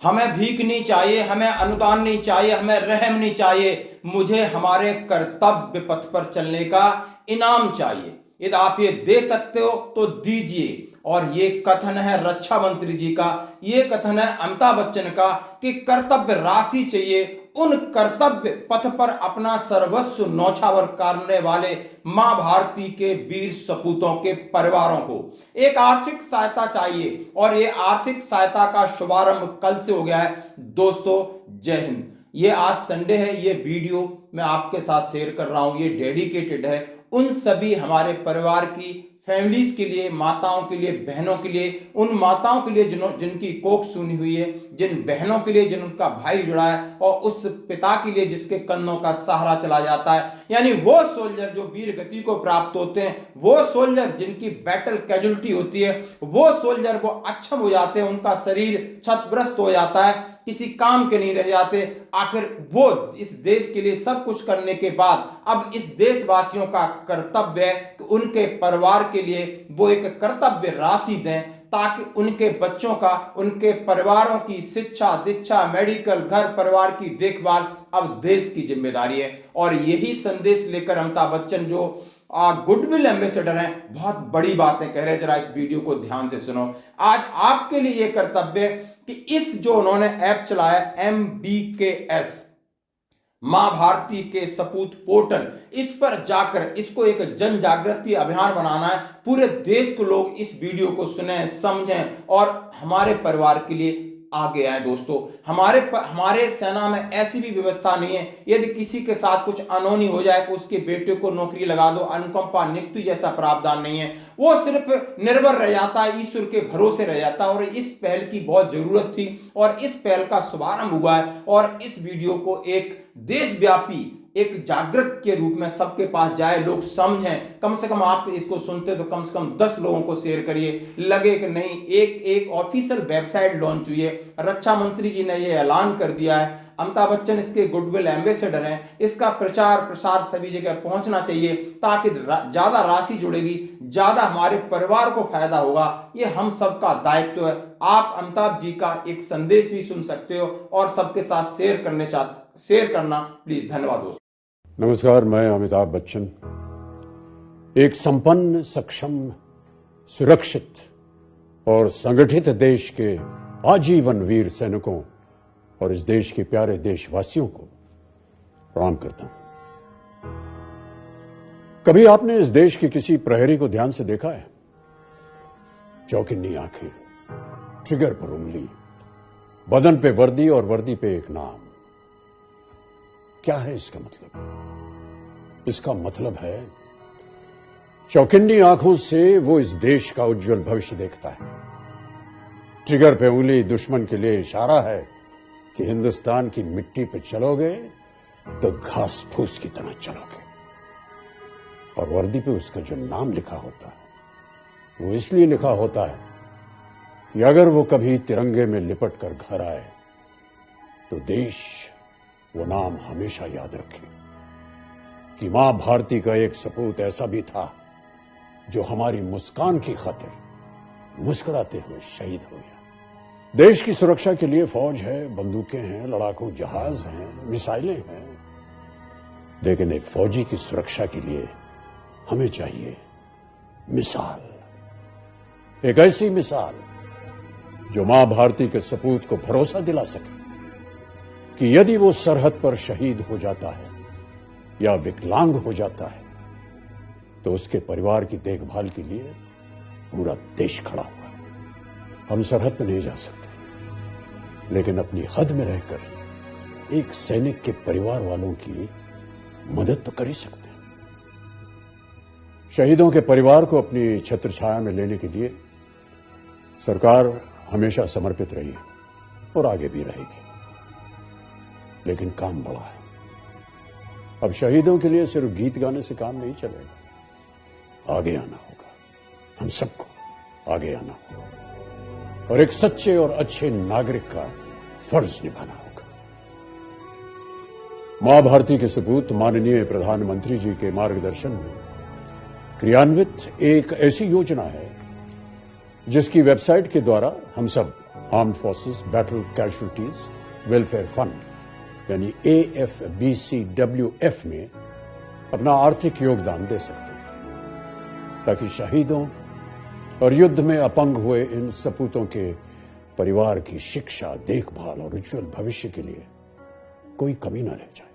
हमें भीख नहीं चाहिए, हमें अनुदान नहीं चाहिए, हमें रहम नहीं चाहिए, मुझे हमारे कर्तव्य पथ पर चलने का इनाम चाहिए। यदि आप ये दे सकते हो तो दीजिए। और ये कथन है रक्षा मंत्री जी का, ये कथन है अमिताभ बच्चन का कि कर्तव्य राशि चाहिए उन कर्तव्य पथ पर अपना सर्वस्व न्यौछावर करने वाले मां भारती के वीर सपूतों के परिवारों को एक आर्थिक सहायता चाहिए। और ये आर्थिक सहायता का शुभारंभ कल से हो गया है। दोस्तों जय हिंद। ये आज संडे है, ये वीडियो मैं आपके साथ शेयर कर रहा हूं, ये डेडिकेटेड है उन सभी हमारे परिवार की फैमिलीज के लिए, माताओं के लिए, बहनों के लिए, उन माताओं के लिए जिनकी कोख सूनी हुई है, जिन बहनों के लिए जिनका भाई जुड़ा है, और उस पिता के लिए जिसके कंधों का सहारा चला जाता है। यानी वो सोल्जर जो वीर गति को प्राप्त होते हैं, वो सोल्जर जिनकी बैटल कैजुअलिटी होती है, वो सोल्जर वो अक्षम हो जाते हैं, उनका शरीर क्षतग्रस्त हो जाता है, किसी काम के नहीं रह जाते। आखिर वो इस देश के लिए सब कुछ करने के बाद अब इस देशवासियों का कर्तव्य है कि उनके परिवार के लिए वो एक कर्तव्य राशि दें, ताकि उनके बच्चों का, उनके परिवारों की शिक्षा दीक्षा, मेडिकल, घर परिवार की देखभाल अब देश की जिम्मेदारी है। और यही संदेश लेकर अमिताभ बच्चन जो गुडविल एम्बेसडर हैं, बहुत बड़ी बातें कह रहे हैं। जरा इस वीडियो को ध्यान से सुनो। आज आपके लिए यह कर्तव्य कि इस जो उन्होंने ऐप चलाया MBKS, मां भारती के सपूत पोर्टल, इस पर जाकर इसको एक जन जागृति अभियान बनाना है। पूरे देश को लोग इस वीडियो को सुने, समझें और हमारे परिवार के लिए आगे आए। दोस्तों हमारे सेना में ऐसी भी व्यवस्था नहीं है, यदि किसी के साथ कुछ अनहोनी हो जाए तो उसके बेटे को नौकरी लगा दो, अनुकंपा नियुक्ति जैसा प्रावधान नहीं है। वो सिर्फ निर्भर रह जाता है, ईश्वर के भरोसे रह जाता है। और इस पहल की बहुत जरूरत थी और इस पहल का शुभारंभ हुआ है। और इस वीडियो को एक देशव्यापी एक जागृत के रूप में सबके पास जाए, लोग समझें। कम से कम आप इसको सुनते तो कम से कम 10 लोगों को शेयर करिए। लगे कि नहीं, एक ऑफिशियल वेबसाइट लॉन्च हुई है, रक्षा मंत्री जी ने यह ऐलान कर दिया है, अमिताभ बच्चन इसके गुडविल एम्बेसडर हैं, इसका प्रचार प्रसार सभी जगह पहुंचना चाहिए, ताकि ज्यादा राशि जुड़ेगी, ज्यादा हमारे परिवार को फायदा होगा। ये हम सबका दायित्व है। आप अमिताभ जी का एक संदेश भी सुन सकते हो और सबके साथ शेयर करना प्लीज। धन्यवाद दोस्तों। नमस्कार, मैं अमिताभ बच्चन। एक संपन्न, सक्षम, सुरक्षित और संगठित देश के आजीवन वीर सैनिकों और इस देश के प्यारे देशवासियों को प्रणाम करता हूं। कभी आपने इस देश के किसी प्रहरी को ध्यान से देखा है? चौकिन्नी आंखें, ट्रिगर पर उंगली, बदन पे वर्दी और वर्दी पे एक नाम। क्या है इसका मतलब? इसका मतलब है चौकिन्नी आंखों से वो इस देश का उज्जवल भविष्य देखता है। ट्रिगर पे उंगली दुश्मन के लिए इशारा है कि हिंदुस्तान की मिट्टी पे चलोगे तो घास फूस की तरह चलोगे। और वर्दी पे उसका जो नाम लिखा होता है वो इसलिए लिखा होता है कि अगर वो कभी तिरंगे में लिपट कर घर आए तो देश वो नाम हमेशा याद रखे कि मां भारती का एक सपूत ऐसा भी था जो हमारी मुस्कान की खातिर मुस्कुराते हुए शहीद हो गया। देश की सुरक्षा के लिए फौज है, बंदूकें हैं, लड़ाकू जहाज हैं, मिसाइलें हैं, लेकिन एक फौजी की सुरक्षा के लिए हमें चाहिए मिसाल। एक ऐसी मिसाल जो मां भारती के सपूत को भरोसा दिला सके कि यदि वो सरहद पर शहीद हो जाता है या विकलांग हो जाता है तो उसके परिवार की देखभाल के लिए पूरा देश खड़ा हुआ है। हम सरहद पर नहीं जा सकते, लेकिन अपनी हद में रहकर एक सैनिक के परिवार वालों की मदद तो कर ही सकते हैं। शहीदों के परिवार को अपनी छत्र छाया में लेने के लिए सरकार हमेशा समर्पित रही है और आगे भी रहेगी। लेकिन काम बड़ा है। अब शहीदों के लिए सिर्फ गीत गाने से काम नहीं चलेगा, आगे आना होगा। हम सबको आगे आना होगा और एक सच्चे और अच्छे नागरिक का फर्ज निभाना होगा। मां भारती के सपूत माननीय प्रधानमंत्री जी के मार्गदर्शन में क्रियान्वित एक ऐसी योजना है जिसकी वेबसाइट के द्वारा हम सब armed forces battle casualties welfare fund यानी AFBCWF में अपना आर्थिक योगदान दे सकते हैं, ताकि शहीदों और युद्ध में अपंग हुए इन सपूतों के परिवार की शिक्षा, देखभाल और उज्जवल भविष्य के लिए कोई कमी न रह जाए।